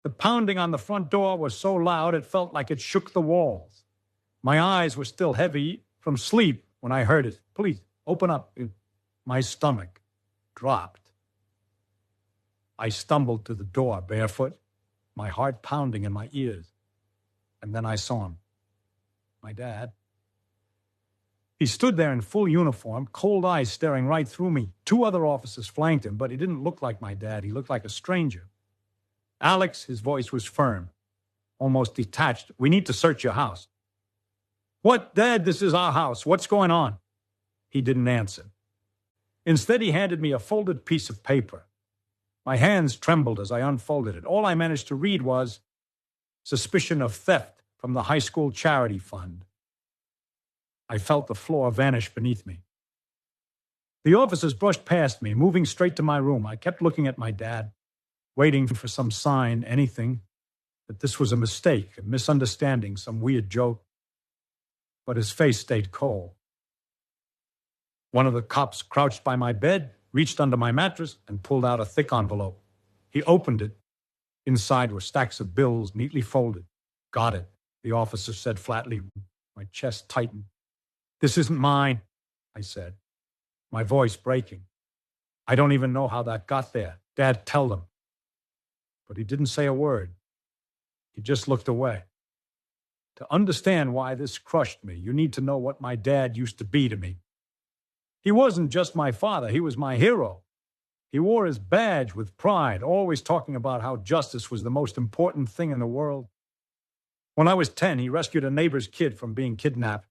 The pounding on the front door was so loud it felt like it shook the walls. My eyes were still heavy from sleep when I heard it. Please, open up. My stomach dropped. I stumbled to the door barefoot, my heart pounding in my ears. And then I saw him. My dad. He stood there in full uniform, cold eyes staring right through me. 2 other officers flanked him, but he didn't look like my dad. He looked like a stranger. Alex, his voice was firm, almost detached. We need to search your house. What, Dad? This is our house. What's going on? He didn't answer. Instead, he handed me a folded piece of paper. My hands trembled as I unfolded it. All I managed to read was suspicion of theft from the high school charity fund. I felt the floor vanish beneath me. The officers brushed past me, moving straight to my room. I kept looking at my dad, waiting for some sign, anything, that this was a mistake, a misunderstanding, some weird joke. But his face stayed cold. One of the cops crouched by my bed, reached under my mattress, and pulled out a thick envelope. He opened it. Inside were stacks of bills, neatly folded. Got it, the officer said flatly. My chest tightened. This isn't mine, I said, my voice breaking. I don't even know how that got there. Dad, tell them. But he didn't say a word. He just looked away. To understand why this crushed me, you need to know what my dad used to be to me. He wasn't just my father, he was my hero. He wore his badge with pride, always talking about how justice was the most important thing in the world. When I was 10, he rescued a neighbor's kid from being kidnapped.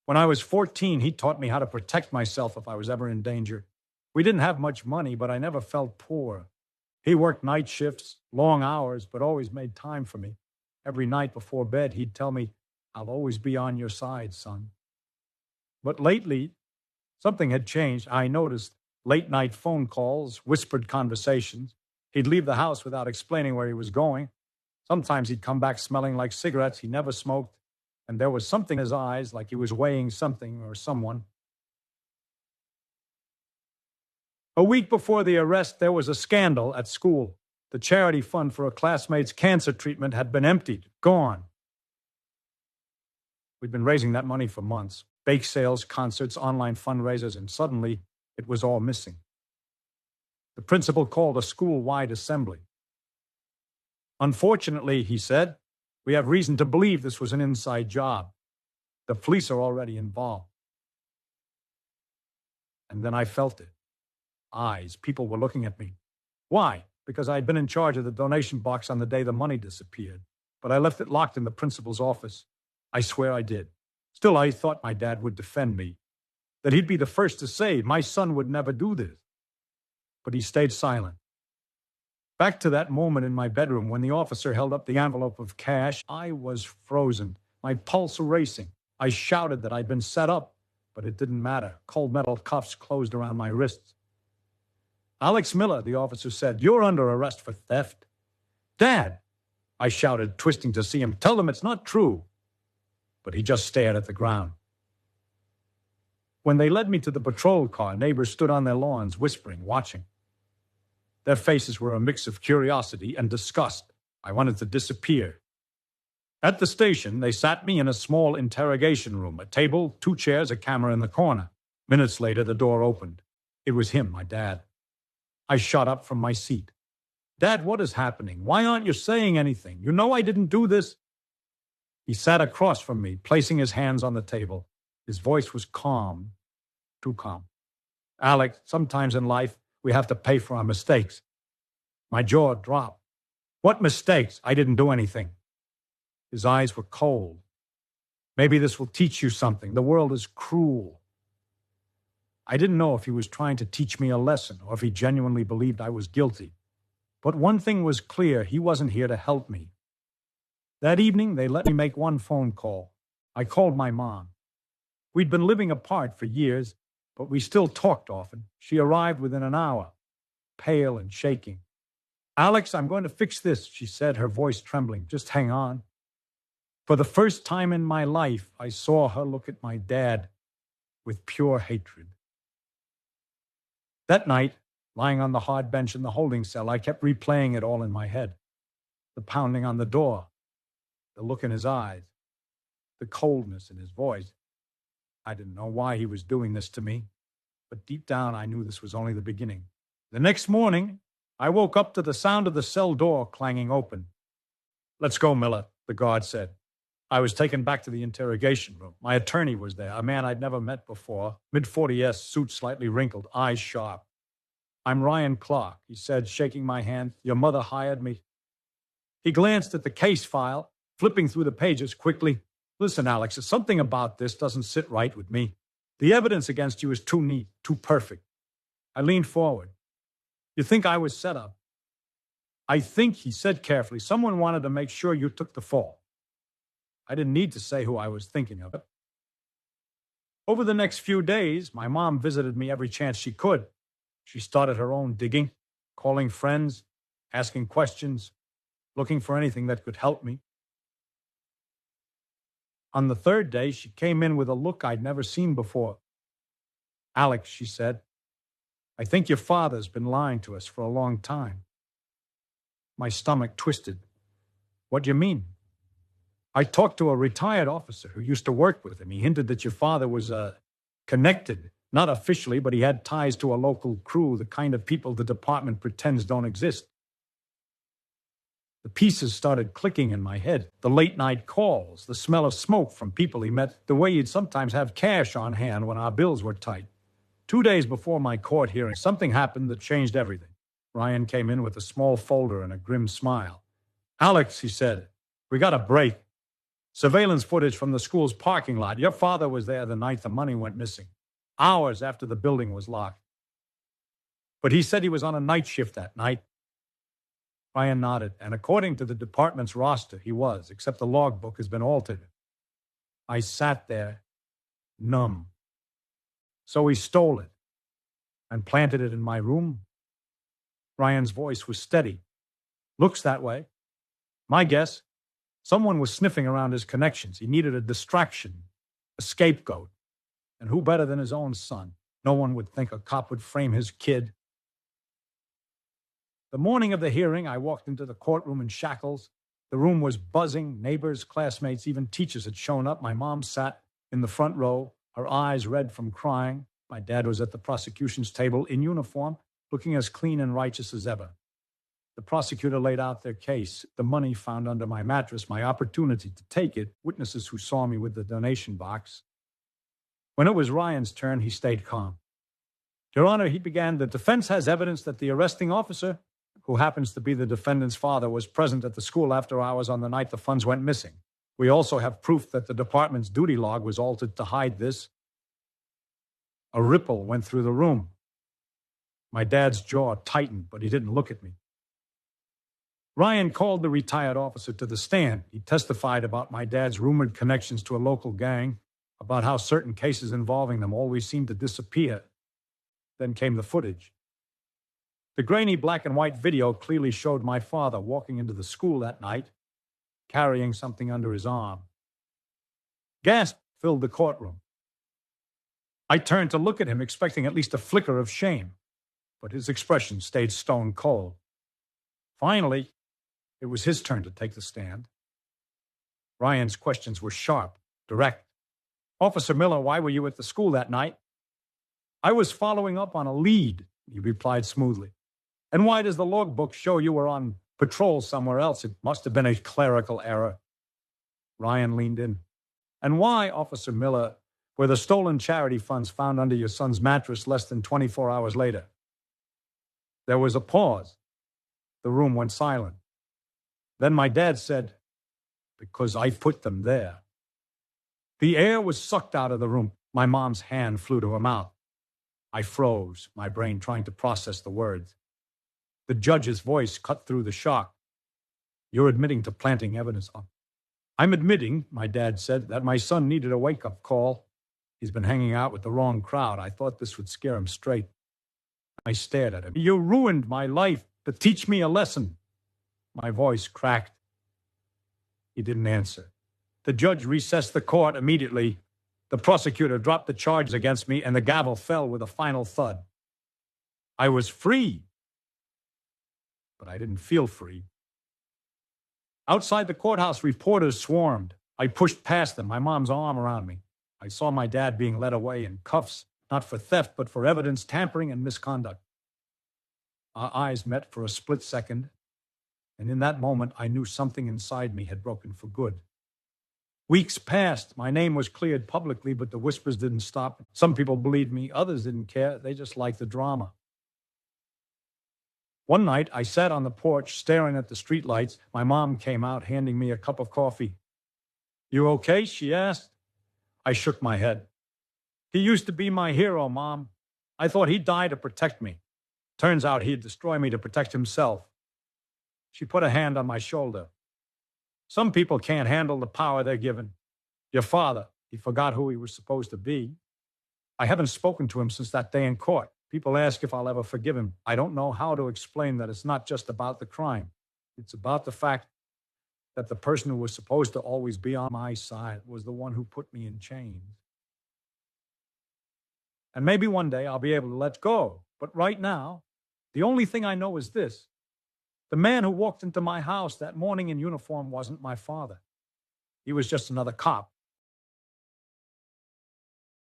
When I was 14, he taught me how to protect myself if I was ever in danger. We didn't have much money, but I never felt poor. He worked night shifts, long hours, but always made time for me. Every night before bed, he'd tell me, I'll always be on your side, son. But lately, something had changed. I noticed late-night phone calls, whispered conversations. He'd leave the house without explaining where he was going. Sometimes he'd come back smelling like cigarettes. He never smoked. And there was something in his eyes, like he was weighing something or someone. A week before the arrest, there was a scandal at school. The charity fund for a classmate's cancer treatment had been emptied, gone. We'd been raising that money for months. Bake sales, concerts, online fundraisers, and suddenly it was all missing. The principal called a school-wide assembly. Unfortunately, he said, we have reason to believe this was an inside job. The police are already involved. And then I felt it. Eyes. People were looking at me. Why? Because I had been in charge of the donation box on the day the money disappeared. But I left it locked in the principal's office. I swear I did. Still, I thought my dad would defend me, that he'd be the first to say, my son would never do this. But he stayed silent. Back to that moment in my bedroom when the officer held up the envelope of cash, I was frozen, my pulse racing. I shouted that I'd been set up, but it didn't matter. Cold metal cuffs closed around my wrists. Alex Miller, the officer said, you're under arrest for theft. Dad, I shouted, twisting to see him. Tell them it's not true. But he just stared at the ground. When they led me to the patrol car, neighbors stood on their lawns, whispering, watching. Their faces were a mix of curiosity and disgust. I wanted to disappear. At the station, they sat me in a small interrogation room, a table, 2 chairs, a camera in the corner. Minutes later, the door opened. It was him, my dad. I shot up from my seat. Dad, what is happening? Why aren't you saying anything? You know I didn't do this. He sat across from me, placing his hands on the table. His voice was calm, too calm. Alex, sometimes in life, we have to pay for our mistakes. My jaw dropped. What mistakes? I didn't do anything. His eyes were cold. Maybe this will teach you something. The world is cruel. I didn't know if he was trying to teach me a lesson or if he genuinely believed I was guilty. But one thing was clear, he wasn't here to help me. That evening, they let me make one phone call. I called my mom. We'd been living apart for years, but we still talked often. She arrived within an hour, pale and shaking. Alex, I'm going to fix this, she said, her voice trembling. Just hang on. For the first time in my life, I saw her look at my dad with pure hatred. That night, lying on the hard bench in the holding cell, I kept replaying it all in my head. The pounding on the door, the look in his eyes, the coldness in his voice. I didn't know why he was doing this to me, but deep down I knew this was only the beginning. The next morning, I woke up to the sound of the cell door clanging open. "Let's go, Miller," the guard said. I was taken back to the interrogation room. My attorney was there, a man I'd never met before, mid-40s, suit slightly wrinkled, eyes sharp. "I'm Ryan Clark," he said, shaking my hand. "Your mother hired me." He glanced at the case file, flipping through the pages quickly. "Listen, Alex, something about this doesn't sit right with me. The evidence against you is too neat, too perfect." I leaned forward. "You think I was set up?" "I think," he said carefully, "someone wanted to make sure you took the fall." I didn't need to say who I was thinking of. Over the next few days, my mom visited me every chance she could. She started her own digging, calling friends, asking questions, looking for anything that could help me. On the third day, she came in with a look I'd never seen before. "Alex," she said, "I think your father's been lying to us for a long time." My stomach twisted. "What do you mean?" "I talked to a retired officer who used to work with him. He hinted that your father was connected, not officially, but he had ties to a local crew, the kind of people the department pretends don't exist." The pieces started clicking in my head. The late-night calls, the smell of smoke from people he met, the way he'd sometimes have cash on hand when our bills were tight. 2 days before my court hearing, something happened that changed everything. Ryan came in with a small folder and a grim smile. "Alex," he said, "we got a break. Surveillance footage from the school's parking lot. Your father was there the night the money went missing, hours after the building was locked. But he said he was on a night shift that night." Ryan nodded, and according to the department's roster, he was, except the logbook has been altered. I sat there, numb. "So he stole it and planted it in my room?" Ryan's voice was steady. "Looks that way. My guess, someone was sniffing around his connections. He needed a distraction, a scapegoat. And who better than his own son? No one would think a cop would frame his kid." The morning of the hearing, I walked into the courtroom in shackles. The room was buzzing. Neighbors, classmates, even teachers had shown up. My mom sat in the front row, her eyes red from crying. My dad was at the prosecution's table in uniform, looking as clean and righteous as ever. The prosecutor laid out their case, the money found under my mattress, my opportunity to take it, witnesses who saw me with the donation box. When it was Ryan's turn, he stayed calm. "Your Honor," he began, "the defense has evidence that the arresting officer, who happens to be the defendant's father, was present at the school after hours on the night the funds went missing. We also have proof that the department's duty log was altered to hide this." A ripple went through the room. My dad's jaw tightened, but he didn't look at me. Ryan called the retired officer to the stand. He testified about my dad's rumored connections to a local gang, about how certain cases involving them always seemed to disappear. Then came the footage. The grainy black and white video clearly showed my father walking into the school that night, carrying something under his arm. Gasp filled the courtroom. I turned to look at him, expecting at least a flicker of shame, but his expression stayed stone cold. Finally, it was his turn to take the stand. Ryan's questions were sharp, direct. "Officer Miller, why were you at the school that night?" "I was following up on a lead," he replied smoothly. "And why does the logbook show you were on patrol somewhere else? It must have been a clerical error." Ryan leaned in. "And why, Officer Miller, were the stolen charity funds found under your son's mattress less than 24 hours later?" There was a pause. The room went silent. Then my dad said, "Because I put them there." The air was sucked out of the room. My mom's hand flew to her mouth. I froze, my brain trying to process the words. The judge's voice cut through the shock. "You're admitting to planting evidence." "I'm admitting," my dad said, "that my son needed a wake-up call. He's been hanging out with the wrong crowd. I thought this would scare him straight." I stared at him. "You ruined my life to teach me a lesson." My voice cracked. He didn't answer. The judge recessed the court immediately. The prosecutor dropped the charges against me, and the gavel fell with a final thud. I was free, but I didn't feel free. Outside the courthouse, reporters swarmed. I pushed past them, my mom's arm around me. I saw my dad being led away in cuffs, not for theft, but for evidence tampering and misconduct. Our eyes met for a split second, and in that moment, I knew something inside me had broken for good. Weeks passed. My name was cleared publicly, but the whispers didn't stop. Some people believed me, others didn't care. They just liked the drama. One night, I sat on the porch staring at the streetlights. My mom came out, handing me a cup of coffee. "You okay?" she asked. I shook my head. "He used to be my hero, Mom. I thought he'd die to protect me. Turns out he'd destroy me to protect himself." She put a hand on my shoulder. "Some people can't handle the power they're given. Your father, he forgot who he was supposed to be. I haven't spoken to him since that day in court. People ask if I'll ever forgive him. I don't know how to explain that it's not just about the crime. It's about the fact that the person who was supposed to always be on my side was the one who put me in chains. And maybe one day I'll be able to let go. But right now, the only thing I know is this. The man who walked into my house that morning in uniform wasn't my father. He was just another cop